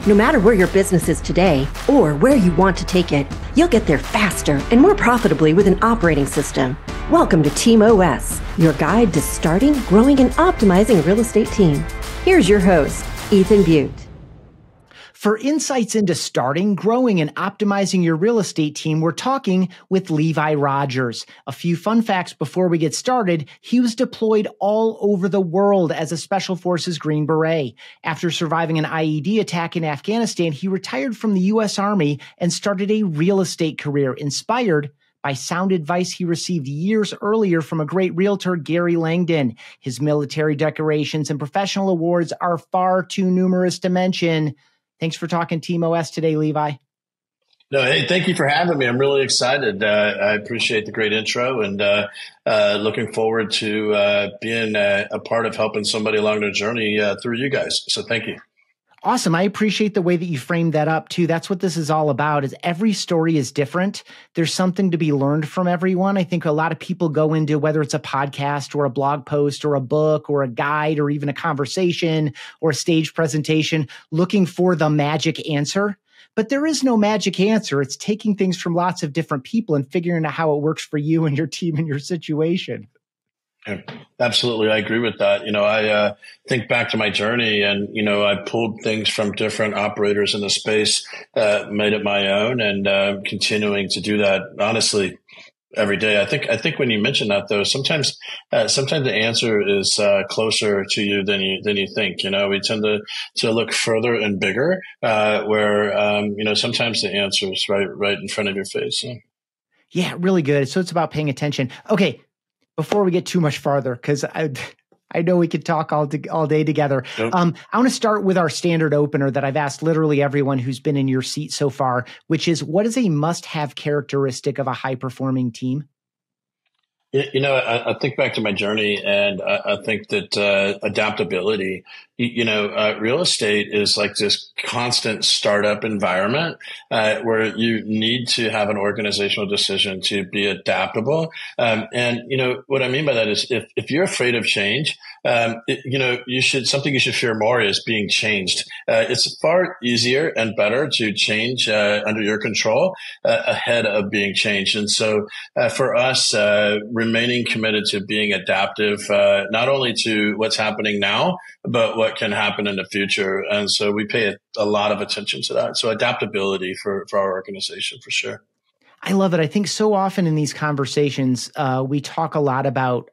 No matter where your business is today or where you want to take it, you'll get there faster and more profitably with an operating system. Welcome to Team OS, your guide to starting, growing, and optimizing a real estate team. Here's your host, Ethan Butte. For insights into starting, growing, and optimizing your real estate team, we're talking with Levi Rodgers. A few fun facts before we get started. He was deployed all over the world as a Special Forces Green Beret. After surviving an IED attack in Afghanistan, he retired from the U.S. Army and started a real estate career inspired by sound advice he received years earlier from a great realtor, Gary Langdon. His military decorations and professional awards are far too numerous to mention. Thanks for talking Team OS today, Levi. No, hey, thank you for having me. I'm really excited. I appreciate the great intro and looking forward to being a part of helping somebody along their journey through you guys. So thank you. Awesome. I appreciate the way that you framed that up too. That's what this is all about, is every story is different. There's something to be learned from everyone. I think a lot of people go into, whether it's a podcast or a blog post or a book or a guide or even a conversation or a stage presentation, looking for the magic answer. But there is no magic answer. It's taking things from lots of different people and figuring out how it works for you and your team and your situation. Yeah, absolutely. I agree with that. I think back to my journey and, I pulled things from different operators in the space, made it my own and continuing to do that, honestly, every day. I think when you mention that, though, sometimes the answer is closer to you than you think. We tend to look further and bigger where, sometimes the answer is right in front of your face. Yeah, really good. So it's about paying attention. Okay. Before we get too much farther, because I know we could talk all day together. Yep. I want to start with our standard opener that I've asked literally everyone who's been in your seat so far, which is, what is a must-have characteristic of a high-performing team? I think back to my journey and I think that adaptability, real estate is like this constant startup environment where you need to have an organizational decision to be adaptable. And what I mean by that is if you're afraid of change, you should fear more is being changed. It's far easier and better to change under your control ahead of being changed. And so for us, remaining committed to being adaptive, not only to what's happening now, but what can happen in the future. And so we pay a lot of attention to that. So adaptability for our organization, for sure. I love it. I think so often in these conversations, we talk a lot about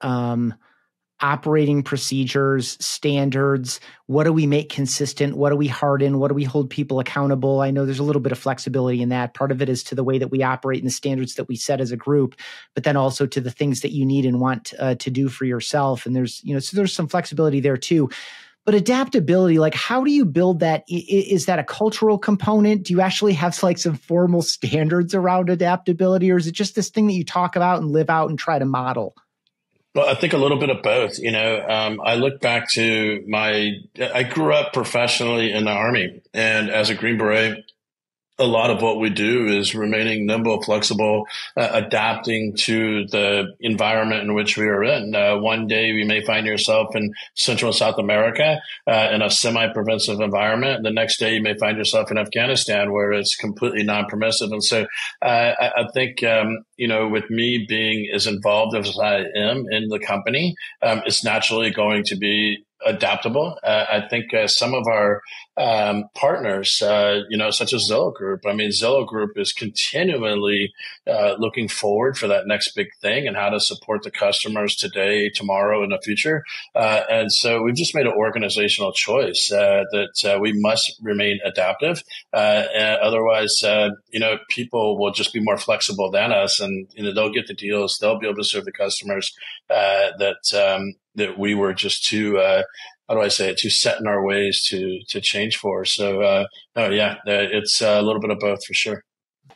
operating procedures, standards. What do we make consistent? What do we harden? What do we hold people accountable? I know there's a little bit of flexibility in that. Part of it is to the way that we operate and the standards that we set as a group, but then also to the things that you need and want to do for yourself. And there's some flexibility there too. But adaptability, like, how do you build that? Is that a cultural component? Do you actually have like some formal standards around adaptability, or is it just this thing that you talk about and live out and try to model? Well, I think a little bit of both. I look back to I grew up professionally in the Army, and as a Green Beret, a lot of what we do is remaining nimble, flexible, adapting to the environment in which we are in. One day we may find yourself in Central and South America in a semi-permissive environment. The next day you may find yourself in Afghanistan where it's completely non-permissive. And so I think, with me being as involved as I am in the company, it's naturally going to be adaptable. I think some of our partners, such as Zillow Group. I mean, Zillow Group is continually looking forward for that next big thing and how to support the customers today, tomorrow, and the future. And so we've just made an organizational choice that we must remain adaptive. Otherwise, people will just be more flexible than us, and they'll get the deals. They'll be able to serve the customers that we were just too set in our ways to change for. So, it's a little bit of both for sure.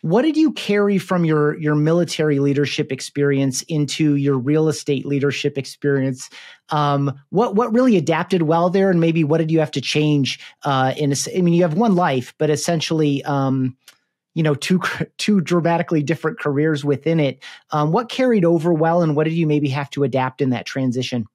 What did you carry from your military leadership experience into your real estate leadership experience? What really adapted well there, and maybe what did you have to change? You have one life, but essentially, two dramatically different careers within it. What carried over well, and what did you maybe have to adapt in that transition?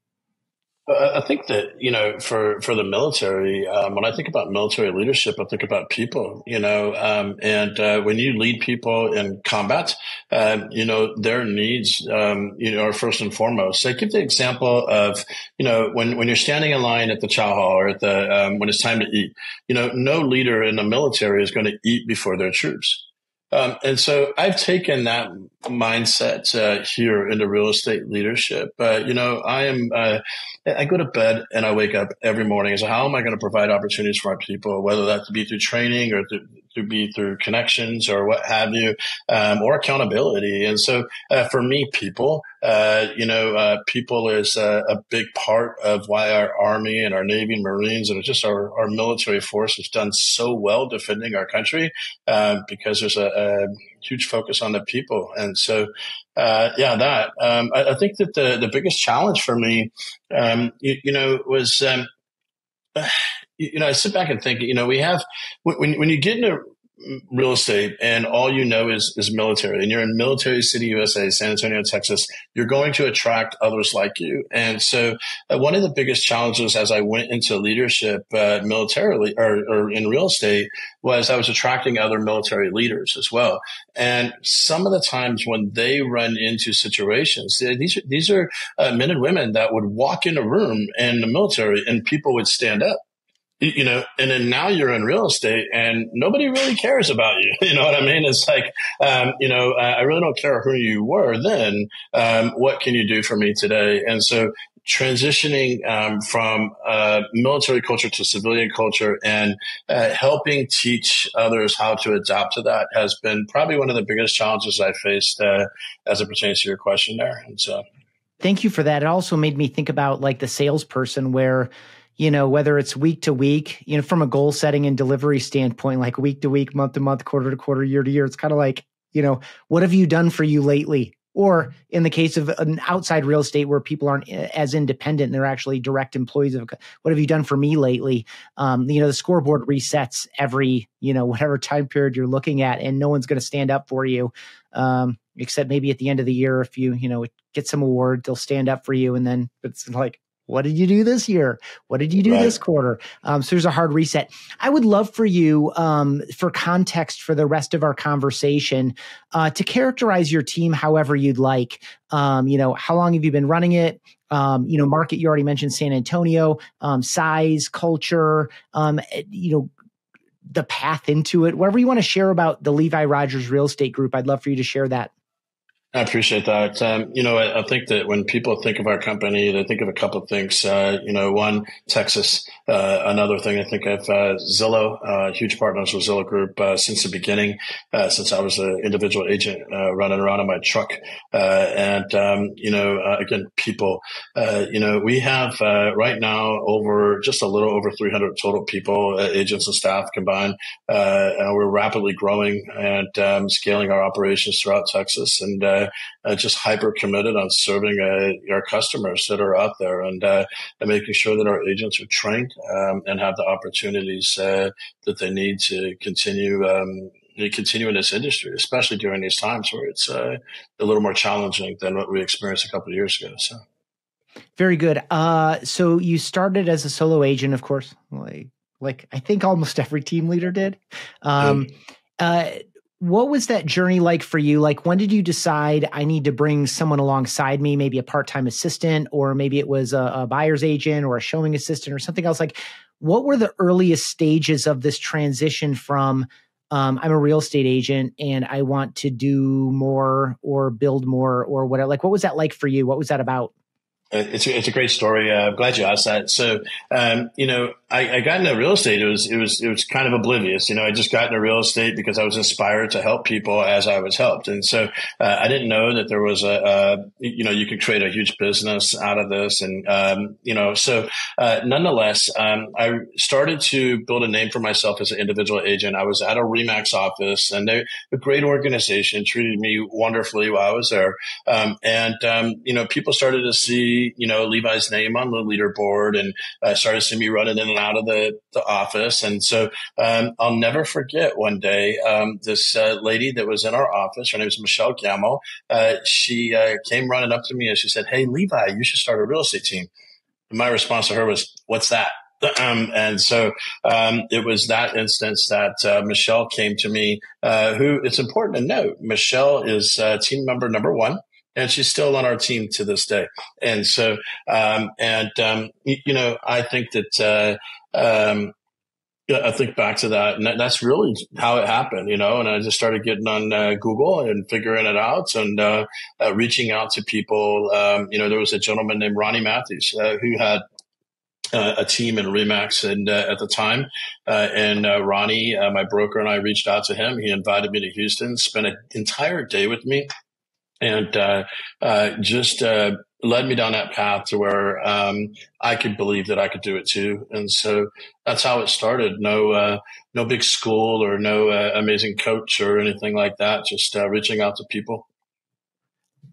I think that, for the military, when I think about military leadership, I think about people, and when you lead people in combat, their needs, are first and foremost. So I give the example of, when you're standing in line at the chow hall or at when it's time to eat, no leader in the military is going to eat before their troops. And so I've taken that mindset here into real estate leadership. I go to bed and I wake up every morning and say, how am I going to provide opportunities for our people, whether that be through training or through connections or what have you, or accountability. And so for me, people is a big part of why our Army and our Navy and Marines and just our military force has done so well defending our country, because there's a huge focus on the people. And so, I think that the biggest challenge for me, was, I sit back and think, we have, when you get into real estate and all is military, and you're in Military City, USA, San Antonio, Texas, you're going to attract others like you. And so one of the biggest challenges as I went into leadership militarily or in real estate was I was attracting other military leaders as well. And some of the times when they run into situations, these are men and women that would walk in a room in the military and people would stand up. And then now you're in real estate and nobody really cares about you. You know what I mean? It's like, I really don't care who you were then. What can you do for me today? And so transitioning from military culture to civilian culture and helping teach others how to adapt to that has been probably one of the biggest challenges I faced as it pertains to your question there. And so, thank you for that. It also made me think about like the salesperson where, whether it's week to week, from a goal setting and delivery standpoint, like week to week, month to month, quarter to quarter, year to year, it's kind of like, what have you done for you lately? Or in the case of an outside real estate where people aren't as independent and they're actually direct employees of, what have you done for me lately? The scoreboard resets every, whatever time period you're looking at, and no one's going to stand up for you. Except maybe at the end of the year, if you, get some award, they'll stand up for you. And then it's like, what did you do this year? What did you do this quarter? So there's a hard reset. I would love for you, for context for the rest of our conversation, to characterize your team however you'd like. How long have you been running it? Market, you already mentioned San Antonio, size, culture, the path into it, whatever you want to share about the Levi Rodgers Real Estate Group. I'd love for you to share that. I appreciate that. I think that when people think of our company, they think of a couple of things. One, Texas. Another thing, I think of Zillow, huge partners with Zillow Group since the beginning, since I was an individual agent running around in my truck. Again, people. We have right now just a little over 300 total people, agents and staff combined. And we're rapidly growing and scaling our operations throughout Texas, and just hyper committed on serving our customers that are out there, and making sure that our agents are trained and have the opportunities that they need to continue in this industry, especially during these times where it's a little more challenging than what we experienced a couple of years ago. So, very good. So you started as a solo agent, of course, like I think almost every team leader did. What was that journey like for you? Like, when did you decide I need to bring someone alongside me, maybe a part-time assistant, or maybe it was a buyer's agent or a showing assistant or something else? Like, what were the earliest stages of this transition from I'm a real estate agent and I want to do more or build more or whatever? Like, what was that like for you? What was that about? It's a great story. I'm glad you asked that. So, I got into real estate. It was kind of oblivious. I just got into real estate because I was inspired to help people as I was helped. And so, I didn't know that there was you could create a huge business out of this. And, nonetheless, I started to build a name for myself as an individual agent. I was at a RE/MAX office, and they're a great organization, treated me wonderfully while I was there. People started to see, Levi's name on the leaderboard, and started to see me running in and out of the office. And so, I'll never forget one day, this lady that was in our office, her name was Michelle Gamel. She came running up to me and she said, "Hey, Levi, you should start a real estate team." My response to her was, "What's that?" And so it was that instance that Michelle came to me, who it's important to note, Michelle is team member number one. And she's still on our team to this day. And so, I think that, yeah, I think back to that, and that's really how it happened, and I just started getting on Google and figuring it out and reaching out to people. There was a gentleman named Ronnie Matthews who had a team in Remax and at the time. And Ronnie, my broker, and I reached out to him. He invited me to Houston, spent an entire day with me, and just led me down that path to where I could believe that I could do it too. And so that's how it started. No big school or no amazing coach or anything like that. Just reaching out to people.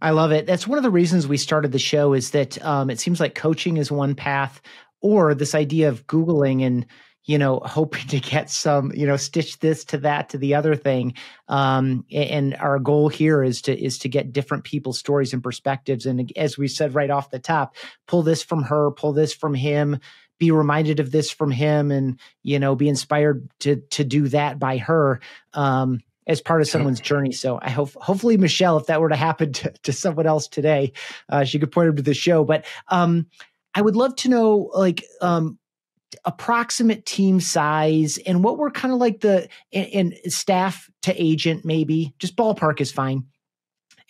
I love it. That's one of the reasons we started the show, is that it seems like coaching is one path, or this idea of Googling and, hoping to get some, stitch this to that to the other thing. And our goal here is to get different people's stories and perspectives. And as we said right off the top, pull this from her, pull this from him, be reminded of this from him, and, be inspired to do that by her. As part of someone's journey. So I hopefully Michelle, if that were to happen to someone else today, she could point them to the show. But I would love to know, approximate team size and what were kind of like and staff to agent, maybe just ballpark is fine.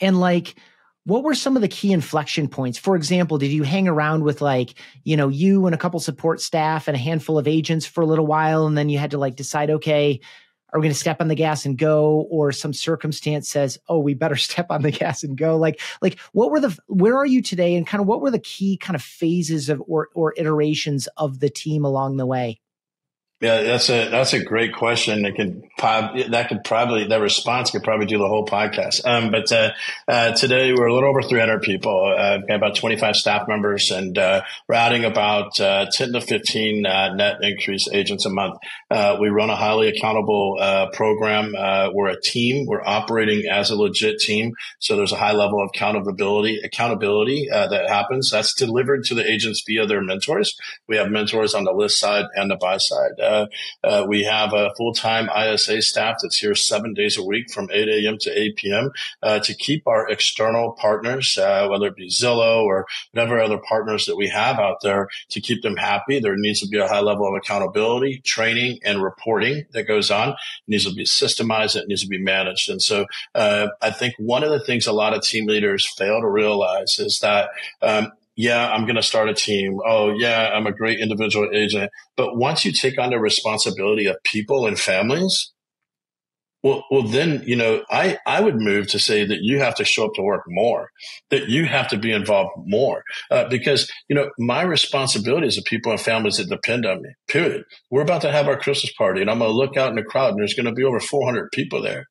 And what were some of the key inflection points? For example, did you hang around with you and a couple support staff and a handful of agents for a little while, and then you had to decide, okay, are we going to step on the gas and go, or some circumstance says, oh, we better step on the gas and go? Where are you today, and kind of what were the key kind of phases of or iterations of the team along the way? Yeah, that's a great question. That response could probably do the whole podcast. But today we're a little over 300 people, got about 25 staff members, and we're adding about 10 to 15 net increase agents a month. We run a highly accountable program. We're a team. We're operating as a legit team. So there's a high level of accountability that happens. That's delivered to the agents via their mentors. We have mentors on the list side and the buy side. We have a full-time ISA staff that's here 7 days a week from 8 a.m. to 8 p.m. To keep our external partners, whether it be Zillow or whatever other partners that we have out there, to keep them happy. There needs to be a high level of accountability, training, and reporting that goes on. It needs to be systemized. It needs to be managed. And so I think one of the things a lot of team leaders fail to realize is that yeah, I'm going to start a team. Oh, yeah, I'm a great individual agent. But once you take on the responsibility of people and families, well, then, I would move to say that you have to show up to work more, that you have to be involved more, because, my responsibility is the people and families that depend on me, period. We're about to have our Christmas party, and I'm going to look out in the crowd, and there's going to be over 400 people there.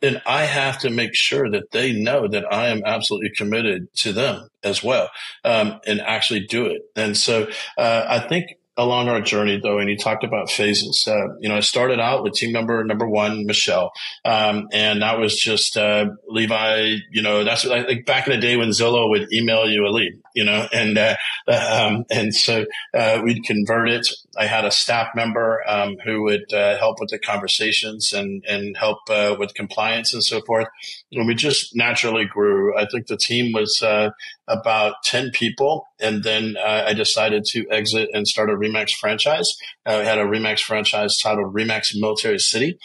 And I have to make sure that they know that I am absolutely committed to them as well, and actually do it. And so I think along our journey, though, and you talked about phases, I started out with team member number one, Michelle, and that was just Levi. That's I think back in the day when Zillow would email you a lead, and so we'd convert it. I had a staff member who would help with the conversations and help with compliance and so forth. And we just naturally grew. I think the team was about 10 people. And then I decided to exit and start a Remax franchise. We had a Remax franchise titled Remax Military City.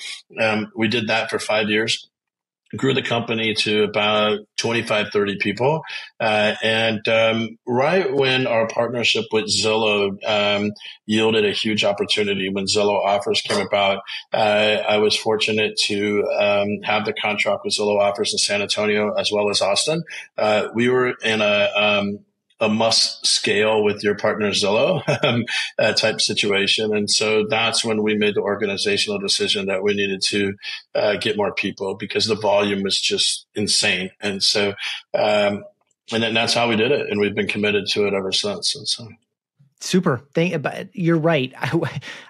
We did that for 5 years. Grew the company to about 25, 30 people. And right when our partnership with Zillow yielded a huge opportunity, when Zillow Offers came about, I was fortunate to have the contract with Zillow Offers in San Antonio as well as Austin. We were in a must scale with your partner Zillow type situation. And so that's when we made the organizational decision that we needed to get more people because the volume was just insane. And so, and then that's how we did it. And we've been committed to it ever since. And so. Super. You're right.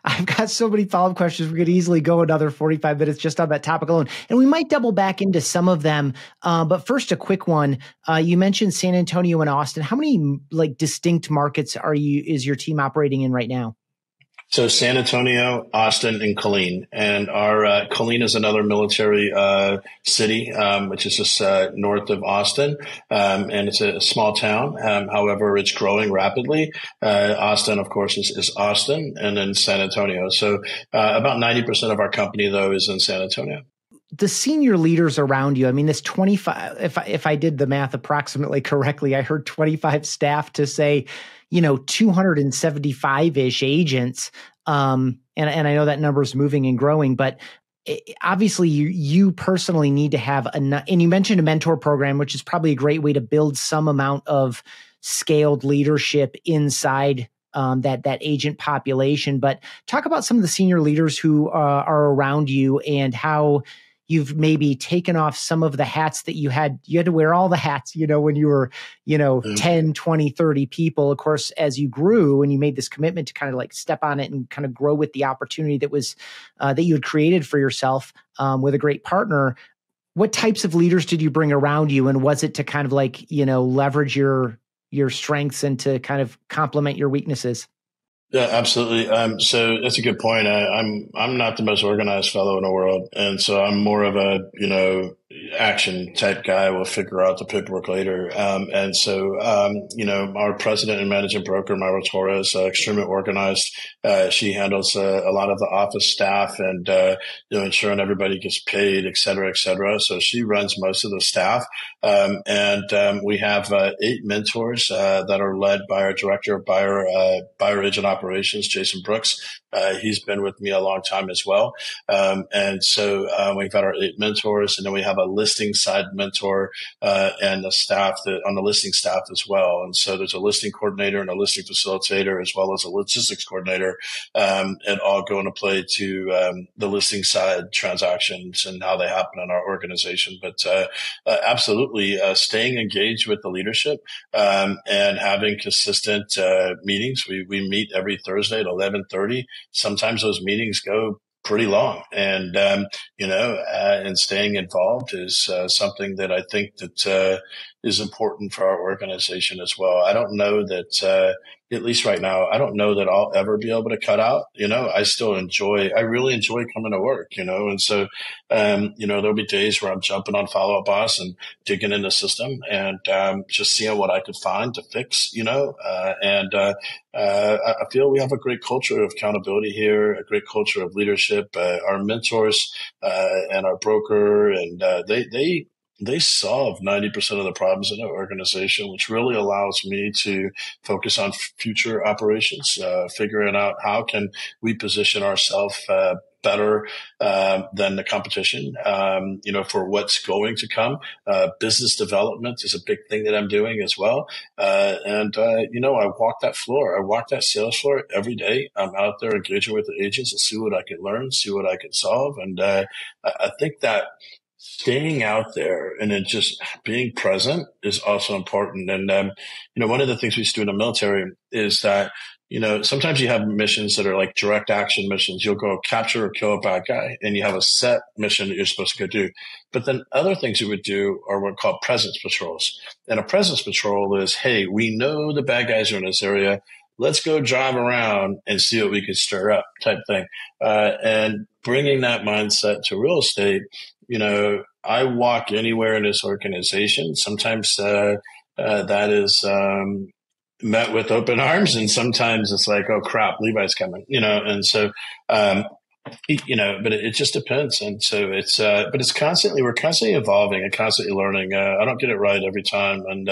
I've got so many follow-up questions. We could easily go another 45 minutes just on that topic alone. And we might double back into some of them. But first, a quick one. You mentioned San Antonio and Austin. How many distinct markets is your team operating in right now? So San Antonio, Austin, and Killeen. And our Killeen is another military city, which is just north of Austin. And it's a small town. However, it's growing rapidly. Austin, of course, is Austin, and then San Antonio. So about 90% of our company, though, is in San Antonio. The senior leaders around you, I mean, this 25, if I did the math approximately correctly, I heard 25 staff to say, 275-ish agents. And I know that number is moving and growing, but obviously you personally need to have enough. And you mentioned a mentor program, which is probably a great way to build some amount of scaled leadership inside that agent population. But talk about some of the senior leaders who are around you and how you've maybe taken off some of the hats that you had to wear all the hats, when you were, 10, 20, 30 people. Of course, as you grew and you made this commitment to kind of step on it and kind of grow with the opportunity that was, that you had created for yourself with a great partner. What types of leaders did you bring around you? And was it to kind of leverage your strengths and to kind of complement your weaknesses? Yeah, absolutely. So that's a good point. I'm not the most organized fellow in the world, and so I'm more of a action type guy. We'll figure out the paperwork later. And so our president and managing broker, Myra Torres, extremely organized. She handles a lot of the office staff and ensuring everybody gets paid, et cetera, et cetera. So she runs most of the staff, and we have 8 mentors that are led by our director of buyer agent operations, Jason Brooks. He's been with me a long time as well. And so we've got our 8 mentors, and then we have a listing side mentor and the staff on the listing staff as well. And so there's a listing coordinator and a listing facilitator as well as a logistics coordinator, and all go into play to the listing side transactions and how they happen in our organization. But absolutely staying engaged with the leadership and having consistent meetings. We meet every Thursday at 11:30. Sometimes those meetings go pretty long, and and staying involved is something that I think that is important for our organization as well. I don't know that at least right now, I don't know that I'll ever be able to cut out. I really enjoy coming to work, and so, there'll be days where I'm jumping on Follow Up Boss and digging in the system and just seeing what I could find to fix, I feel we have a great culture of accountability here, a great culture of leadership. Our mentors and our broker, and they solve 90% of the problems in our organization, which really allows me to focus on future operations, figuring out how can we position ourselves better than the competition, for what's going to come. Business development is a big thing that I'm doing as well. I walk that floor. I walk that sales floor every day. I'm out there engaging with the agents and see what I can learn, see what I can solve. And I think that staying out there and then just being present is also important. And, one of the things we used to do in the military is that, sometimes you have missions that are like direct action missions. You'll go capture or kill a bad guy, and you have a set mission that you're supposed to go do. But then other things you would do are what are called presence patrols. And a presence patrol is, hey, we know the bad guys are in this area. Let's go drive around and see what we can stir up type thing. And bringing that mindset to real estate, I walk anywhere in this organization. Sometimes that is met with open arms, and sometimes it's like, oh crap, Levi's coming, and so but it just depends. And so we're constantly evolving and constantly learning. I don't get it right every time. And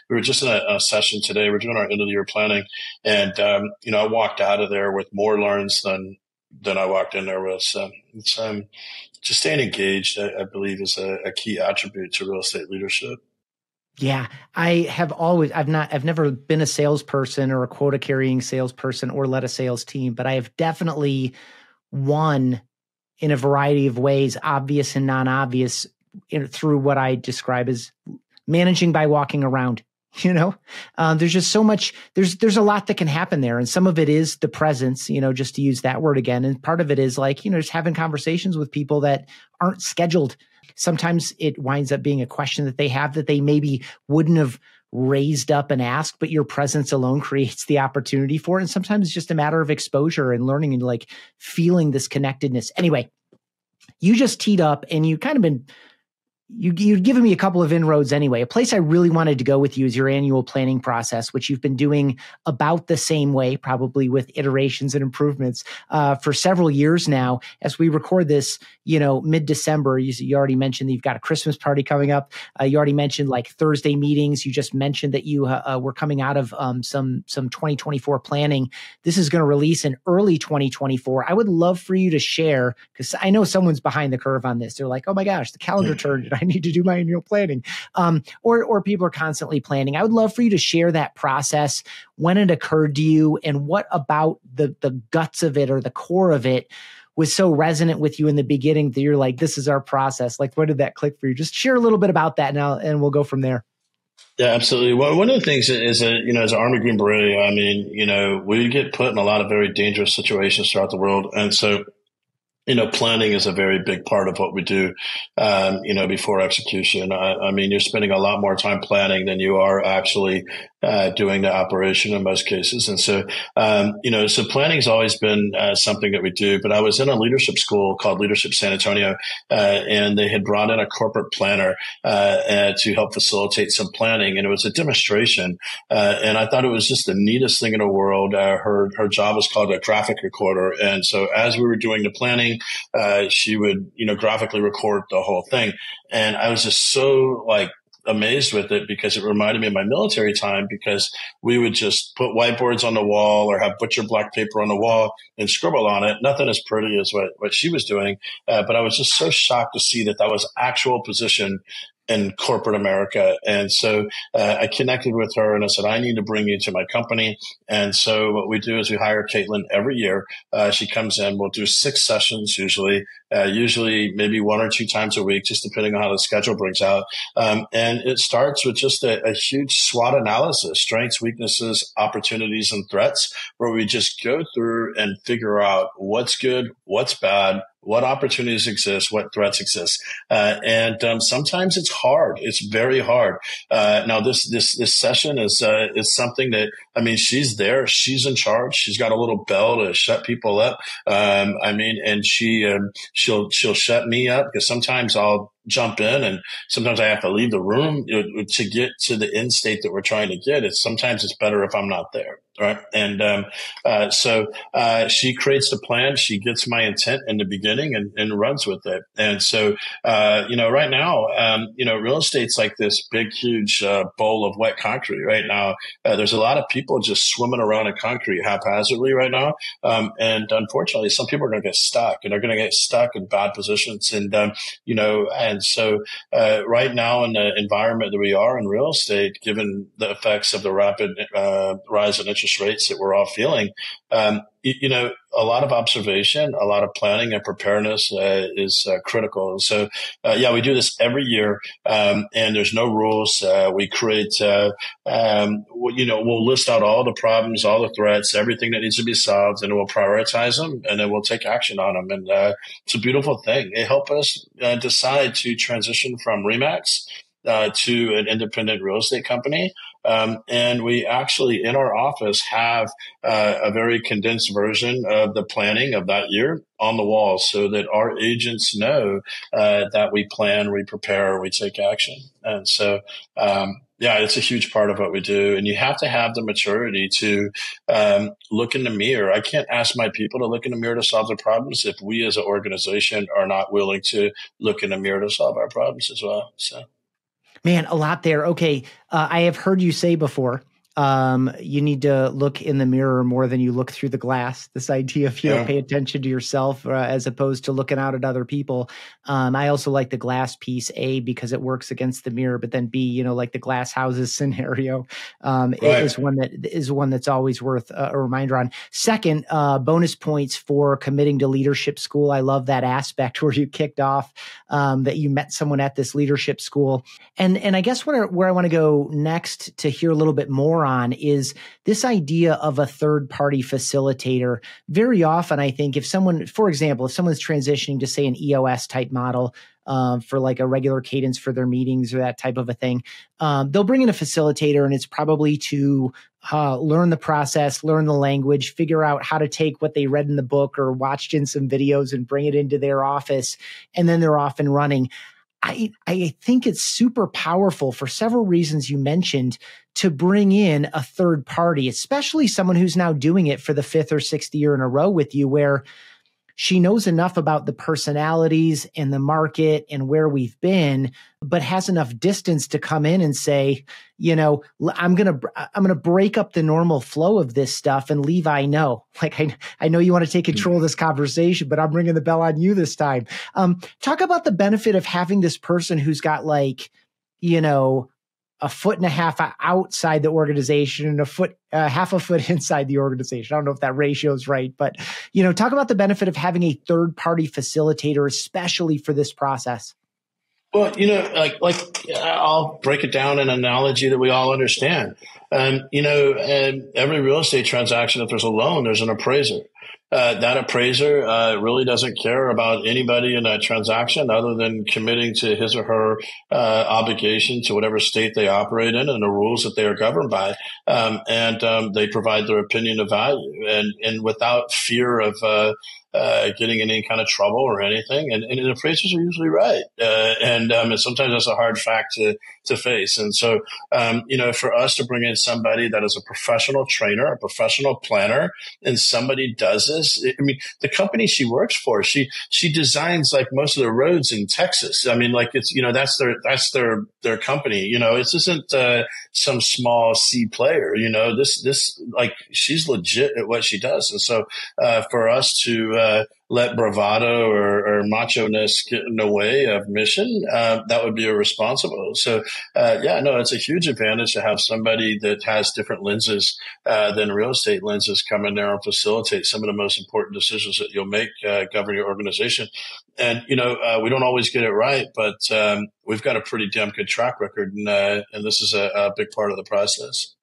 we were just in a session today. We're doing our end of the year planning, and I walked out of there with more learns than I walked in there with. So it's just staying engaged, I believe, is a key attribute to real estate leadership. Yeah, I've never been a salesperson or a quota carrying salesperson or led a sales team, but I have definitely won in a variety of ways, obvious and non-obvious, through what I describe as managing by walking around. There's just so much, there's a lot that can happen there. And some of it is the presence, just to use that word again. And part of it is like, just having conversations with people that aren't scheduled. Sometimes it winds up being a question that they have that they maybe wouldn't have raised up and asked, but your presence alone creates the opportunity for it. And sometimes it's just a matter of exposure and learning and like feeling this connectedness. Anyway, you just teed up and you kind of been, you'd given me a couple of inroads anyway. A place I really wanted to go with you is your annual planning process, which you've been doing about the same way, probably with iterations and improvements for several years now. As we record this, mid-December, you already mentioned that you've got a Christmas party coming up. You already mentioned like Thursday meetings. You just mentioned that you were coming out of some 2024 planning. This is going to release in early 2024. I would love for you to share, because I know someone's behind the curve on this. They're like, oh my gosh, the calendar turned. I need to do my annual planning. Or people are constantly planning. I would love for you to share that process, when it occurred to you, and what about the guts of it or the core of it was so resonant with you in the beginning that you're like, this is our process. Like, when did that click for you? Just share a little bit about that now, and we'll go from there. Yeah, absolutely. Well, one of the things is that, as an Army Green Beret, we get put in a lot of very dangerous situations throughout the world. And so, planning is a very big part of what we do, before execution. You're spending a lot more time planning than you are actually doing the operation in most cases. And so, so planning's always been something that we do. But I was in a leadership school called Leadership San Antonio, and they had brought in a corporate planner to help facilitate some planning. And it was a demonstration. And I thought it was just the neatest thing in the world. Her job was called a graphic recorder. And so as we were doing the planning, she would, graphically record the whole thing. And I was just so amazed with it, because it reminded me of my military time, because we would just put whiteboards on the wall or have butcher black paper on the wall and scribble on it. Nothing as pretty as what she was doing. But I was just so shocked to see that was actual position in corporate America. And so I connected with her and I said, I need to bring you to my company. And so what we do is we hire Caitlin every year. She comes in, we'll do 6 sessions usually maybe 1 or 2 times a week, just depending on how the schedule brings out. And it starts with just a huge SWOT analysis, strengths, weaknesses, opportunities, and threats, where we just go through and figure out what's good, what's bad, what opportunities exist, what threats exist. And sometimes it's hard. It's very hard. Now this session is something that, she's there. She's in charge. She's got a little bell to shut people up. And she'll shut me up, because sometimes I'll jump in and sometimes I have to leave the room to get to the end state that we're trying to get. Sometimes it's better if I'm not there. Right. And so she creates the plan. She gets my intent in the beginning and runs with it. And so, right now, real estate's like this big, huge bowl of wet concrete right now. There's a lot of people just swimming around in concrete haphazardly right now. And unfortunately, some people are going to get stuck, and they're going to get stuck in bad positions. And so right now in the environment that we are in real estate, given the effects of the rapid rise in interest rates that we're all feeling, a lot of observation, a lot of planning and preparedness is critical. And so, we do this every year, and there's no rules. We create, we'll list out all the problems, all the threats, everything that needs to be solved, and we'll prioritize them, and then we'll take action on them. And it's a beautiful thing. It helped us decide to transition from RE/MAX to an independent real estate company. And we actually in our office have a very condensed version of the planning of that year on the wall, so that our agents know that we plan, we prepare, we take action. And so, it's a huge part of what we do. And you have to have the maturity to look in the mirror. I can't ask my people to look in the mirror to solve their problems if we as an organization are not willing to look in the mirror to solve our problems as well. So. Man, a lot there. Okay. I have heard you say before, you need to look in the mirror more than you look through the glass. This idea of, pay attention to yourself as opposed to looking out at other people. I also like the glass piece, A, because it works against the mirror, but then B, like the glass houses scenario is one that's always worth a reminder on. Second, bonus points for committing to leadership school. I love that aspect where you kicked off that you met someone at this leadership school. And I guess where I want to go next to hear a little bit more on is this idea of a third-party facilitator. Very often, I think if someone's transitioning to, say, an EOS type model for like a regular cadence for their meetings or that type of a thing, they'll bring in a facilitator, and it's probably to learn the process, learn the language, figure out how to take what they read in the book or watched in some videos and bring it into their office, and then they're off and running. I think it's super powerful for several reasons you mentioned to bring in a third party, especially someone who's now doing it for the 5th or 6th year in a row with you, where she knows enough about the personalities and the market and where we've been, but has enough distance to come in and say, I'm going to break up the normal flow of this stuff. And Levi, no, I know you want to take control of this conversation, but I'm ringing the bell on you this time. Talk about the benefit of having this person who's got a foot and a half outside the organization and half a foot inside the organization. I don't know if that ratio is right, but, talk about the benefit of having a third party facilitator, especially for this process. Well, I'll break it down in an analogy that we all understand. And every real estate transaction, if there's a loan, there's an appraiser. That appraiser really doesn't care about anybody in that transaction other than committing to his or her obligation to whatever state they operate in and the rules that they are governed by. And they provide their opinion of value and without fear of getting in any kind of trouble or anything. And appraisers are usually right. And sometimes that's a hard fact to face. And so, for us to bring in somebody that is a professional trainer, a professional planner, and somebody does this, the company she works for, she designs like most of the roads in Texas. That's their company. It isn't some small C player. This she's legit at what she does. And so, for us to let bravado or macho-ness get in the way of mission, that would be irresponsible. So, it's a huge advantage to have somebody that has different lenses than real estate lenses come in there and facilitate some of the most important decisions that you'll make govern your organization. And, we don't always get it right, but we've got a pretty damn good track record, and this is a big part of the process.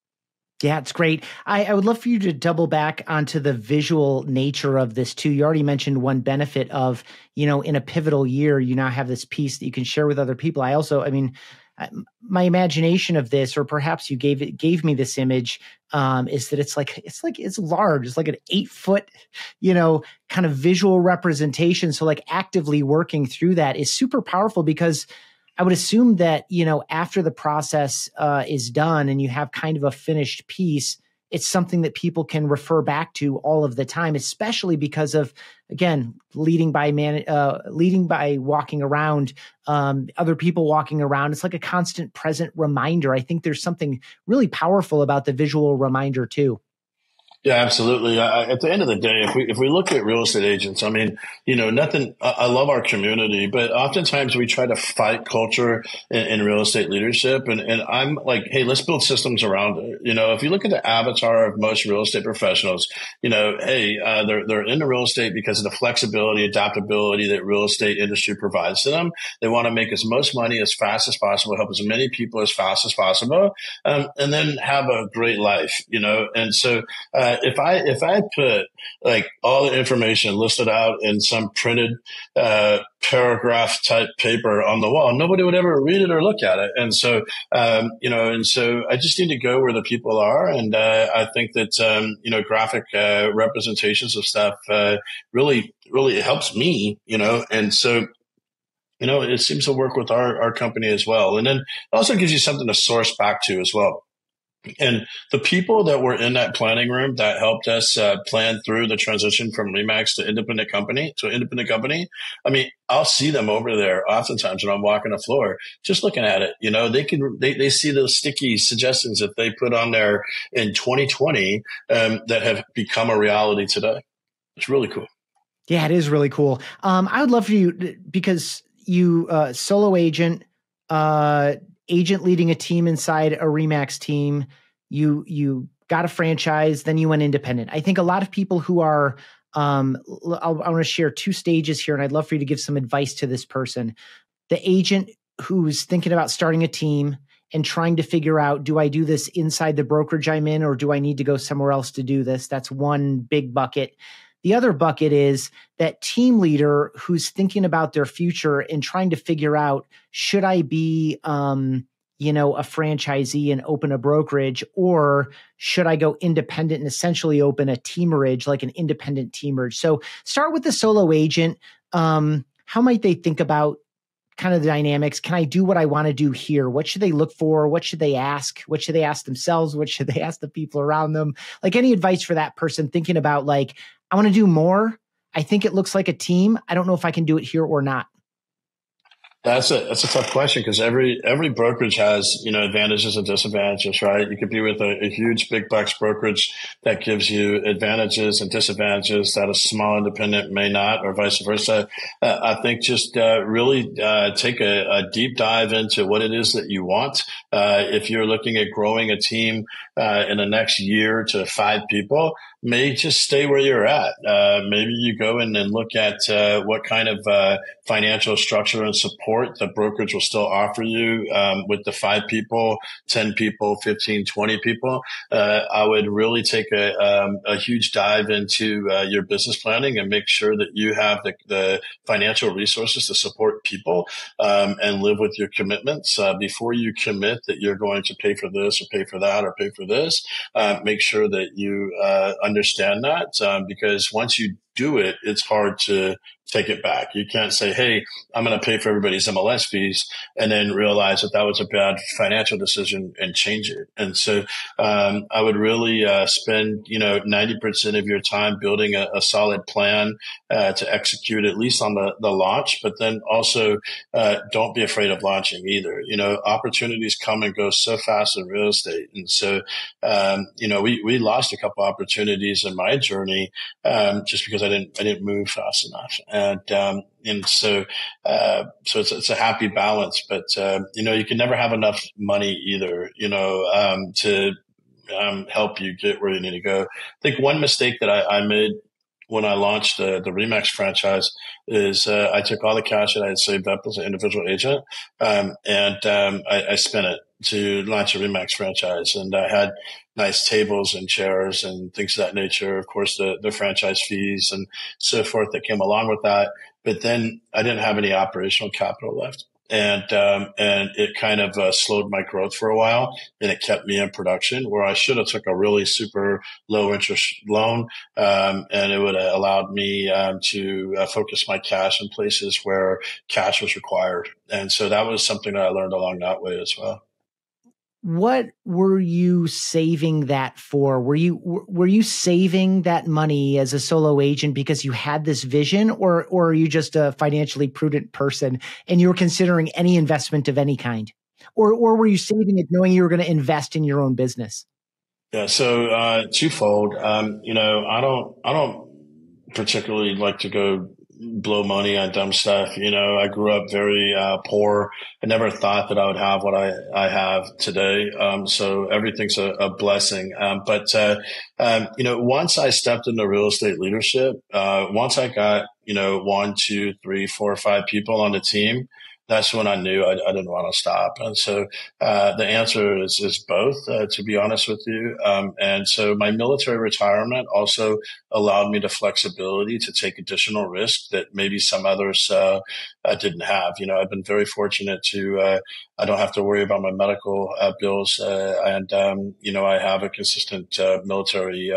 Yeah, it's great. I would love for you to double back onto the visual nature of this too. You already mentioned one benefit of, in a pivotal year, you now have this piece that you can share with other people. My imagination of this, or perhaps you gave me this image, is that it's large. It's like an 8-foot, kind of visual representation. So actively working through that is super powerful, because I would assume that, after the process is done and you have kind of a finished piece, it's something that people can refer back to all of the time, especially because of, again, leading by walking around, other people walking around. It's like a constant present reminder. I think there's something really powerful about the visual reminder too. Yeah, absolutely. At the end of the day, if we look at real estate agents, nothing. I love our community, but oftentimes we try to fight culture in real estate leadership, and I'm like, hey, let's build systems around it. If you look at the avatar of most real estate professionals, they're into real estate because of the flexibility, adaptability that real estate industry provides to them. They want to make as much money as fast as possible, help as many people as fast as possible, and then have a great life. And so. If I put all the information listed out in some printed paragraph type paper on the wall, nobody would ever read it or look at it. And so I just need to go where the people are. And I think that graphic representations of stuff really helps me. And so. It seems to work with our company as well. And then it also gives you something to source back to as well. And the people that were in that planning room that helped us plan through the transition from Remax to independent company I mean, I'll see them over there oftentimes when I'm walking the floor, just looking at it. They see those sticky suggestions that they put on there in 2020 that have become a reality today. It's really cool. Yeah, it is really cool. I would love for you, because you solo agent, agent leading a team inside a Remax team. You got a franchise, then you went independent. I think a lot of people who are, I want to share two stages here, and I'd love for you to give some advice to this person. The agent who's thinking about starting a team and trying to figure out, do I do this inside the brokerage I'm in, or do I need to go somewhere else to do this? That's one big bucket. The other bucket is that team leader who's thinking about their future and trying to figure out, should I be, a franchisee and open a brokerage, or should I go independent and essentially open a teamerage, like an independent teamerage? So start with the solo agent. How might they think about kind of the dynamics? Can I do what I want to do here? What should they look for? What should they ask? What should they ask themselves? What should they ask the people around them? Like, any advice for that person thinking about, like, I want to do more. I think it looks like a team. I don't know if I can do it here or not. That's a tough question, because every brokerage has, advantages and disadvantages, right? You could be with a huge big bucks brokerage that gives you advantages and disadvantages that a small independent may not, or vice versa. I think just really take a deep dive into what it is that you want. If you're looking at growing a team in the next year to 5 people, may just stay where you're at. Maybe you go in and look at what kind of financial structure and support the brokerage will still offer you with the 5 people, 10 people, 15, 20 people. I would really take a huge dive into your business planning and make sure that you have the financial resources to support people and live with your commitments. Before you commit that you're going to pay for this or pay for that or pay for this, make sure that you understand that, because once you do it, it's hard to take it back. You can't say, hey, I'm going to pay for everybody's MLS fees, and then realize that was a bad financial decision and change it. And so I would really spend 90% of your time building a solid plan to execute, at least on the launch, but then also don't be afraid of launching either. Opportunities come and go so fast in real estate. And so we lost a couple opportunities in my journey just because I didn't move fast enough. And so it's a happy balance, but you can never have enough money either, to help you get where you need to go. I think one mistake that I made when I launched the Remax franchise is I took all the cash that I had saved up as an individual agent, and I spent it to launch a Remax franchise. And I had nice tables and chairs and things of that nature. Of course, the franchise fees and so forth that came along with that. But then I didn't have any operational capital left. And it kind of slowed my growth for a while, and it kept me in production where I should have took a really super low interest loan. And it would have allowed me to focus my cash in places where cash was required. And so that was something that I learned along that way as well. What were you saving that for? Were you saving that money as a solo agent because you had this vision, or are you just a financially prudent person and you were considering any investment of any kind? Or were you saving it knowing you were going to invest in your own business? Yeah, so twofold. I don't particularly like to go blow money on dumb stuff. I grew up very poor. I never thought that I would have what I have today. So everything's a blessing. But once I stepped into real estate leadership, once I got, 1, 2, 3, 4, 5 people on the team, that's when I knew I didn't want to stop. And so the answer is both, to be honest with you. And so my military retirement also allowed me the flexibility to take additional risks that maybe some others didn't have. I've been very fortunate to I don't have to worry about my medical bills, and I have a consistent military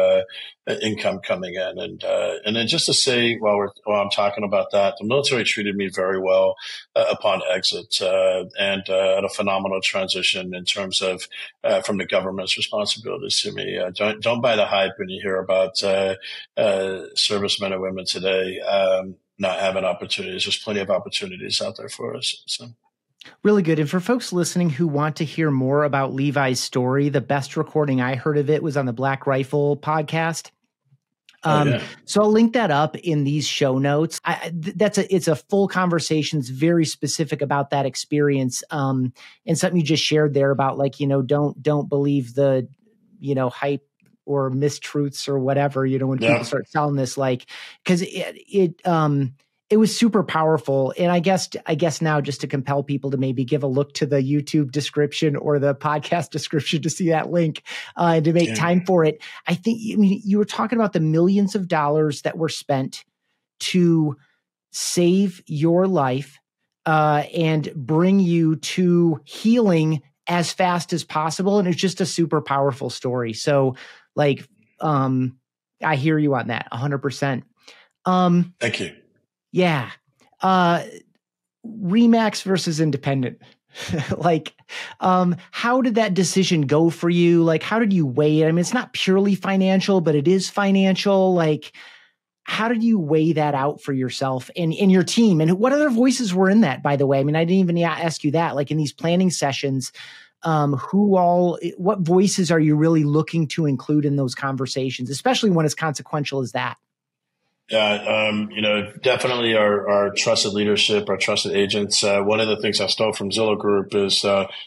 income coming in. And then just to say, while I'm talking about that, the military treated me very well upon exit, and had a phenomenal transition in terms of from the government's responsibilities to me. Don't buy the hype when you hear about servicemen and women today not having opportunities. There's plenty of opportunities out there for us. So. Really good. And for folks listening who want to hear more about Levi's story, the best recording I heard of it was on the Black Rifle podcast. So I'll link that up in these show notes. It's a full conversation. It's very specific about that experience. And something you just shared there about don't believe the, hype or mistruths or whatever, when people start selling this, cause it was super powerful. And I guess now just to compel people to maybe give a look to the YouTube description or the podcast description to see that link and to make time for it. I think, you were talking about the millions of dollars that were spent to save your life and bring you to healing as fast as possible. And it's just a super powerful story. So I hear you on that 100%. Thank you. Yeah. Remax versus independent. How did that decision go for you? How did you weigh it? I mean, it's not purely financial, but it is financial. How did you weigh that out for yourself and in your team? And what other voices were in that, by the way? I mean, I didn't even ask you that, in these planning sessions, what voices are you really looking to include in those conversations, especially when it's consequential as that? Definitely our trusted leadership, our trusted agents. One of the things I stole from Zillow Group is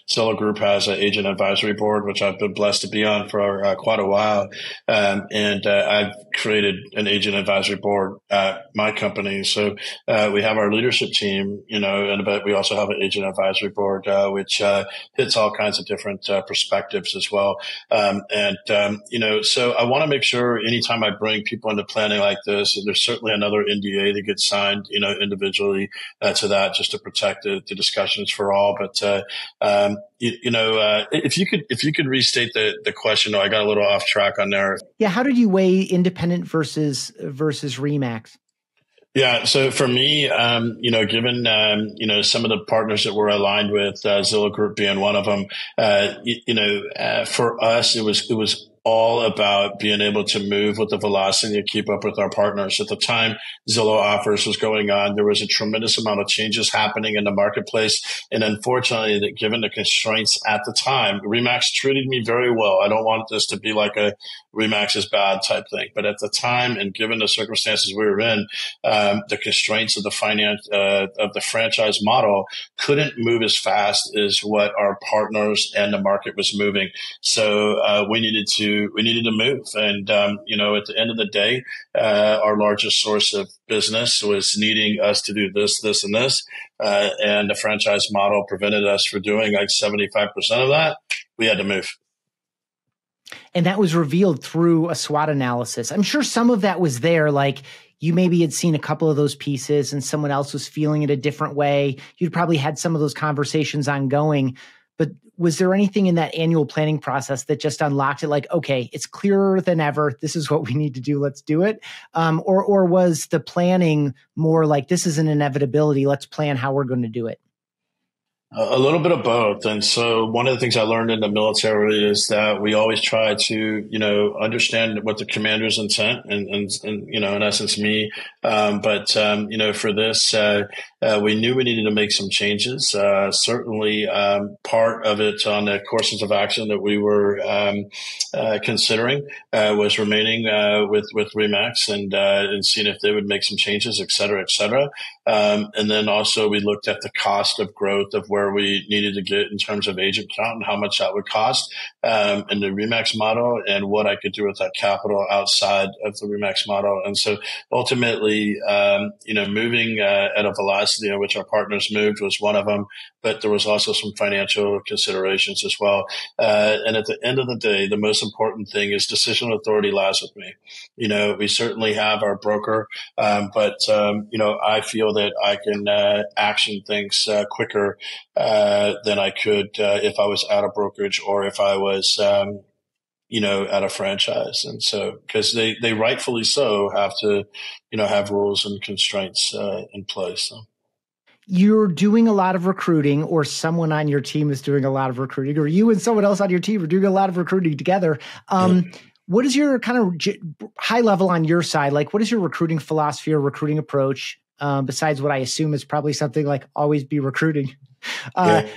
Zillow Group has an agent advisory board, which I've been blessed to be on for quite a while. And I've created an agent advisory board at my company. So we have our leadership team, but we also have an agent advisory board, which hits all kinds of different perspectives as well. So I want to make sure anytime I bring people into planning like this, there's certainly another NDA that gets signed, individually to that, just to protect the discussions for all. But if you could restate the question, I got a little off track on there. Yeah, how did you weigh independent versus Remax? Yeah. So for me, given, some of the partners that we're aligned with, Zillow Group being one of them, for us, it was all about being able to move with the velocity to keep up with our partners. At the time Zillow Offers was going on, there was a tremendous amount of changes happening in the marketplace. And unfortunately, given the constraints at the time, Remax treated me very well. I don't want this to be like a Remax is bad type thing. But at the time, and given the circumstances we were in, the constraints of the of the franchise model couldn't move as fast as what our partners and the market was moving. So we needed to move. And, at the end of the day, our largest source of business was needing us to do this, this, and this. And the franchise model prevented us from doing 75% of that. We had to move. And that was revealed through a SWOT analysis. I'm sure some of that was there, you maybe had seen a couple of those pieces and someone else was feeling it a different way. You'd probably had some of those conversations ongoing. But was there anything in that annual planning process that just unlocked it? Okay, it's clearer than ever. This is what we need to do. Let's do it. Or was the planning more this is an inevitability. Let's plan how we're going to do it? A little bit of both. And so one of the things I learned in the military is that we always try to, understand what the commander's intent and in essence, me. But for this, we knew we needed to make some changes. Certainly, part of it on the courses of action that we were considering was remaining with Remax and seeing if they would make some changes, et cetera, et cetera. And then also we looked at the cost of growth of where we needed to get in terms of agent count and how much that would cost in the Remax model and what I could do with that capital outside of the Remax model. And so ultimately, moving at a velocity in which our partners moved was one of them, but there was also some financial considerations as well. And at the end of the day, the most important thing is decision authority lies with me. We certainly have our broker, but I feel that I can action things quicker than I could if I was at a brokerage or if I was at a franchise. And so, because they rightfully so have to, have rules and constraints in place. So. You're doing a lot of recruiting, or someone on your team is doing a lot of recruiting, or you and someone else on your team are doing a lot of recruiting together. What is your kind of high level on your side? Like, what is your recruiting philosophy or recruiting approach? Besides what I assume is probably something like always be recruiting. And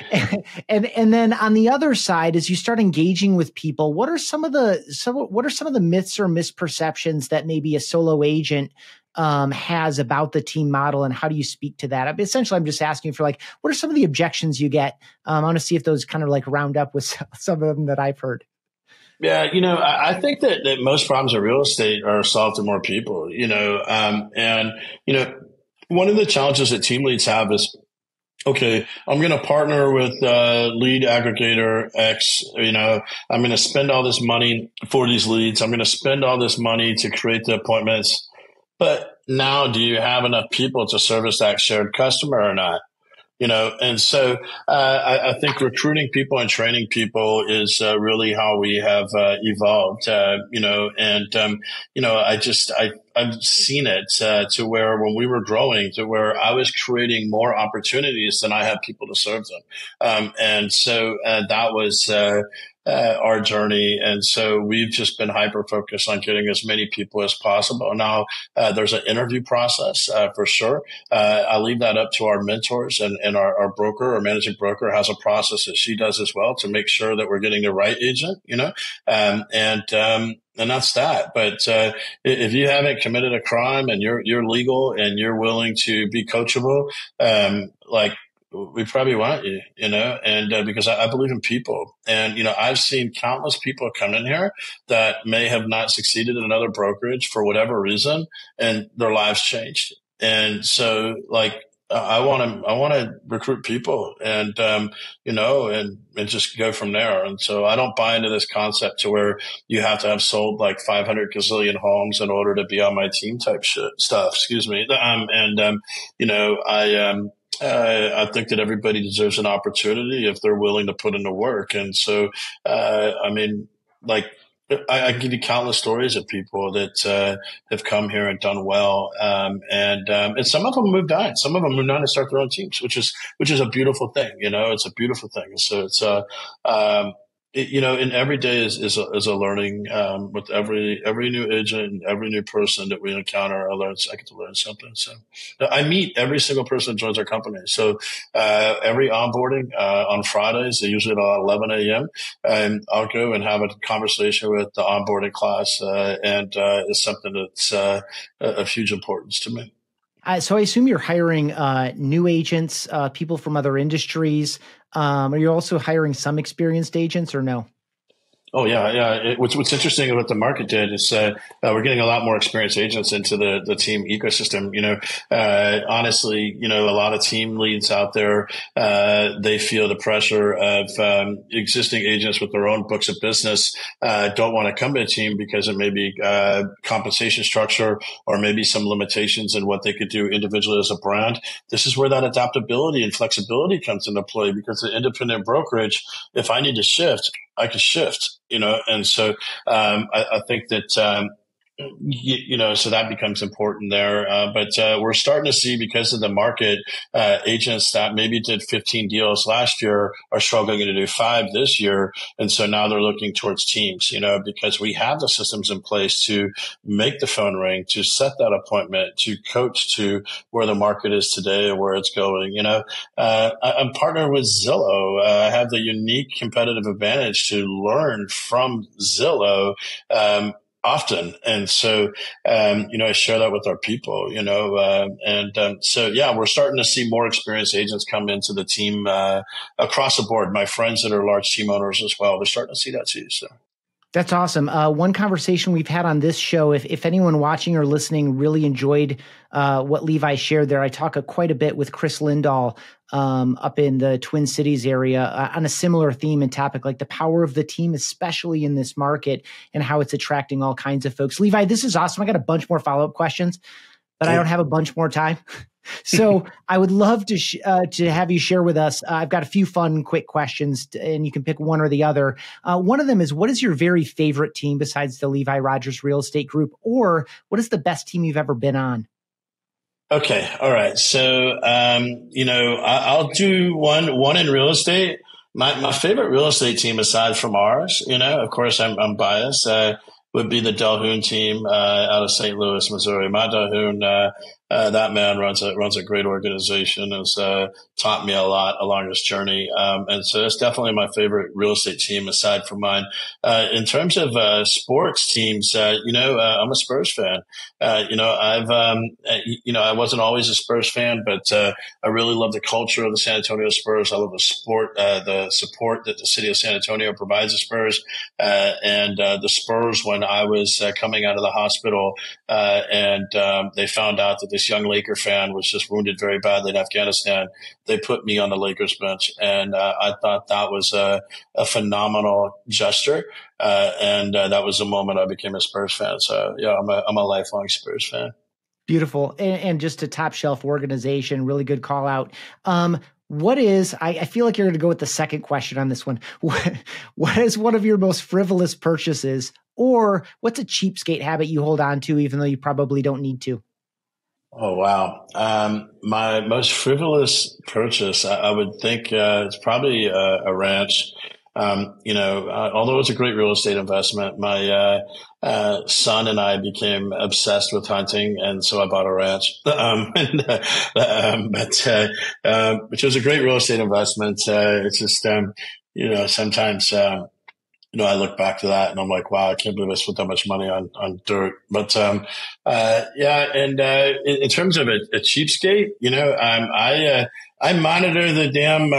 then on the other side, as you start engaging with people, what are some of the myths or misperceptions that maybe a solo agent has about the team model, and how do you speak to that? Essentially, I'm just asking for like, what are some of the objections you get? I want to see if those kind of like round up with some of them that I've heard. Yeah, I think that most problems in real estate are solved to more people, one of the challenges that team leads have is, okay, I'm going to partner with lead aggregator X. I'm going to spend all this money for these leads. I'm going to spend all this money to create the appointments. But now, do you have enough people to service that shared customer or not? And so I think recruiting people and training people is really how we have evolved, I've seen it to where when we were growing, to where I was creating more opportunities than I had people to serve them. And so that was our journey. And so we've just been hyper focused on getting as many people as possible. Now, there's an interview process for sure. I leave that up to our mentors, and our broker, our managing broker, has a process that she does as well to make sure that we're getting the right agent, and that's that. But if you haven't committed a crime and you're legal and you're willing to be coachable, we probably want you, and because I believe in people. And, I've seen countless people come in here that may have not succeeded in another brokerage for whatever reason, and their lives changed. And so I want to recruit people and, and just go from there. And so I don't buy into this concept to where you have to have sold like 500 gazillion homes in order to be on my team type stuff. Excuse me. I think that everybody deserves an opportunity if they're willing to put in the work. And so, I give you countless stories of people that have come here and done well, and some of them moved on. Some of them moved on to start their own teams, which is a beautiful thing. It's a beautiful thing. So it's and every day is a learning. With every new agent and every new person that we encounter, I get to learn something. So I meet every single person that joins our company. So every onboarding on Fridays, usually at 11 a.m., I'll go and have a conversation with the onboarding class, and it's something that's of huge importance to me. So I assume you're hiring new agents, people from other industries. Are you also hiring some experienced agents, or no? Oh, yeah. What's interesting about the market did is we're getting a lot more experienced agents into the team ecosystem. Honestly, a lot of team leads out there, they feel the pressure of existing agents with their own books of business don't want to come to a team because it may be compensation structure or maybe some limitations in what they could do individually as a brand. This is where that adaptability and flexibility comes into play, because the independent brokerage, if I need to shift, I can shift, and so I think that, so that becomes important there. But we're starting to see, because of the market, agents that maybe did 15 deals last year are struggling to do 5 this year. And so now they're looking towards teams, because we have the systems in place to make the phone ring, to set that appointment, to coach to where the market is today and where it's going. I'm partnered with Zillow. I have the unique competitive advantage to learn from Zillow, often. And so, I share that with our people, so we're starting to see more experienced agents come into the team, across the board. My friends that are large team owners as well, they're starting to see that too. So. That's awesome. One conversation we've had on this show, if anyone watching or listening really enjoyed what Levi shared there, I talk quite a bit with Chris Lindahl up in the Twin Cities area on a similar theme and topic, like the power of the team, especially in this market, and how it's attracting all kinds of folks. Levi, this is awesome. I got a bunch more follow-up questions, but I don't have a bunch more time. So I would love to have you share with us. I've got a few fun, quick questions, and you can pick one or the other. One of them is, what is your very favorite team besides the Levi Rodgers Real Estate Group, or what is the best team you've ever been on? Okay. All right. So, I'll do one in real estate. My favorite real estate team, aside from ours, of course, I'm biased, would be the Delhoun team, out of St. Louis, Missouri. Matt Delhoun, that man runs a great organization, has taught me a lot along this journey. And so that's definitely my favorite real estate team aside from mine. In terms of sports teams, I'm a Spurs fan. I wasn't always a Spurs fan, but I really love the culture of the San Antonio Spurs. I love the support that the city of San Antonio provides the Spurs. And the Spurs, when I was coming out of the hospital, and they found out that this young Laker fan was just wounded very badly in Afghanistan, they put me on the Lakers bench. And I thought that was a phenomenal gesture. And that was the moment I became a Spurs fan. So yeah, I'm a lifelong Spurs fan. Beautiful. And just a top shelf organization, really good call out. I feel like you're going to go with the second question on this one. What is one of your most frivolous purchases, or what's a cheapskate habit you hold on to, even though you probably don't need to? Oh, wow. My most frivolous purchase, I would think, it's probably a ranch. Although it's a great real estate investment, my son and I became obsessed with hunting, and so I bought a ranch. Which was a great real estate investment. It's just, sometimes, I look back to that and I'm like, wow, I can't believe I spent that much money on dirt. But, in terms of a cheapskate, I monitor the damn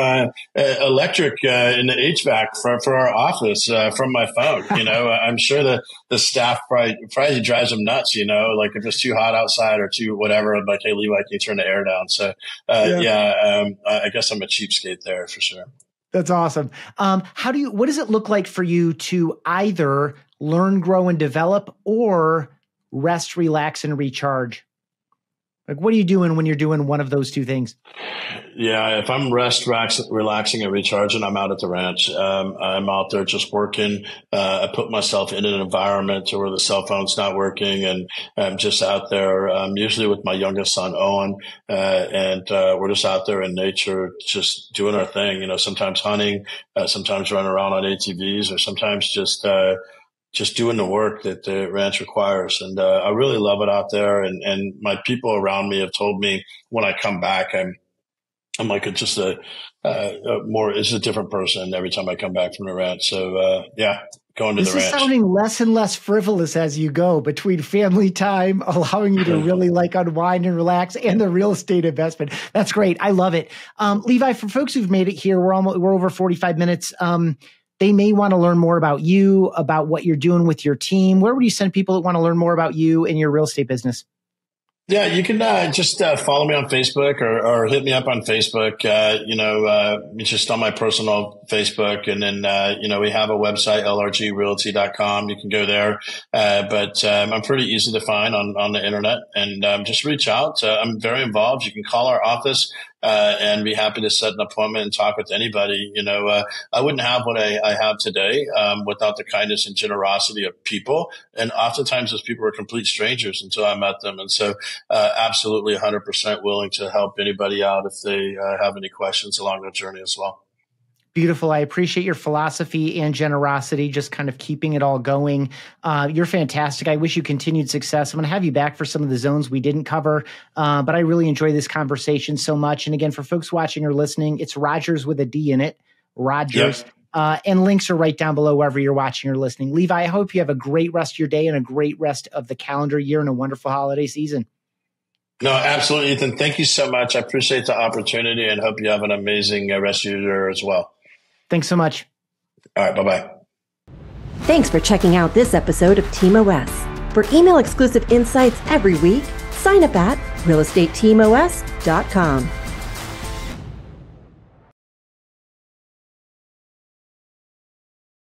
electric in the HVAC for our office from my phone. I'm sure the staff probably drives them nuts. Like if it's too hot outside or too whatever, I'm like, hey, Levi, can you turn the air down? So I guess I'm a cheapskate there for sure. That's awesome. What does it look like for you to either learn, grow, and develop, or rest, relax, and recharge? Like, what are you doing when you're doing one of those two things? Yeah, if I'm relaxing, and recharging, I'm out at the ranch. I'm out there just working. I put myself in an environment where the cell phone's not working, and I'm just out there, usually with my youngest son, Owen, and we're just out there in nature, just doing our thing. Sometimes hunting, sometimes running around on ATVs, or sometimes just doing the work that the ranch requires. And I really love it out there. And my people around me have told me when I come back, I'm like it's a different person every time I come back from the ranch. So going to the ranch. This is sounding less and less frivolous as you go, between family time, allowing you to really unwind and relax, and the real estate investment. That's great. I love it. Levi, for folks who've made it here, we're over 45 minutes. They may want to learn more about you, about what you're doing with your team. Where would you send people that want to learn more about you and your real estate business? Yeah, you can just follow me on Facebook or hit me up on Facebook. It's just on my personal Facebook. And then, we have a website, lrgrealty.com. You can go there. But I'm pretty easy to find on the internet, and just reach out. I'm very involved. You can call our office. And be happy to set an appointment and talk with anybody. I wouldn't have what I have today without the kindness and generosity of people. And oftentimes those people are complete strangers until I met them. And so absolutely 100% willing to help anybody out if they have any questions along their journey as well. Beautiful. I appreciate your philosophy and generosity, just kind of keeping it all going. You're fantastic. I wish you continued success. I'm going to have you back for some of the zones we didn't cover, but I really enjoy this conversation so much. And again, for folks watching or listening, it's Rodgers with a D in it, Rodgers. Yep. And links are right down below wherever you're watching or listening. Levi, I hope you have a great rest of your day and a great rest of the calendar year and a wonderful holiday season. No, absolutely, Ethan. Thank you so much. I appreciate the opportunity and hope you have an amazing rest of your year as well. Thanks so much. All right. Bye-bye. Thanks for checking out this episode of Team OS. For email exclusive insights every week, sign up at realestateteamos.com.